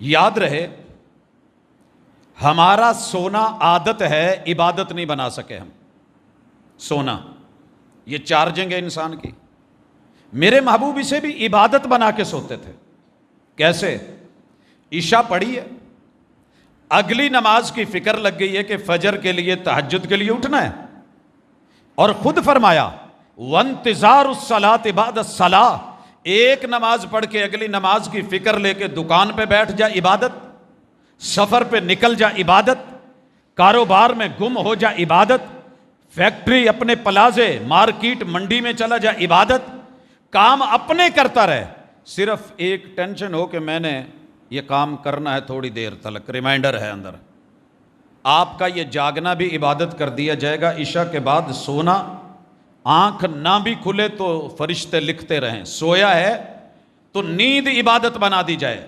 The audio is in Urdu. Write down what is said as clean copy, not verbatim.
یاد رہے ہمارا سونا عادت ہے، عبادت نہیں بنا سکے ہم. سونا یہ چارجنگ ہے انسان کی. میرے محبوب اسے بھی عبادت بنا کے سوتے تھے. کیسے؟ عشاء پڑھی ہے، اگلی نماز کی فکر لگ گئی ہے کہ فجر کے لیے تہجد کے لیے اٹھنا ہے، اور خود فرمایا وانتظار الصلاۃ بعد الصلاۃ، ایک نماز پڑھ کے اگلی نماز کی فکر لے کے دکان پہ بیٹھ جا عبادت، سفر پہ نکل جا عبادت، کاروبار میں گم ہو جا عبادت، فیکٹری اپنے پلازے مارکیٹ منڈی میں چلا جا عبادت، کام اپنے کرتا رہے، صرف ایک ٹینشن ہو کہ میں نے یہ کام کرنا ہے تھوڑی دیر تلک، ریمائنڈر ہے اندر. آپ کا یہ جاگنا بھی عبادت کر دیا جائے گا. عشاء کے بعد سونا، آنکھ نہ بھی کھلے تو فرشتے لکھتے رہیں، سویا ہے تو نیند عبادت بنا دی جائے.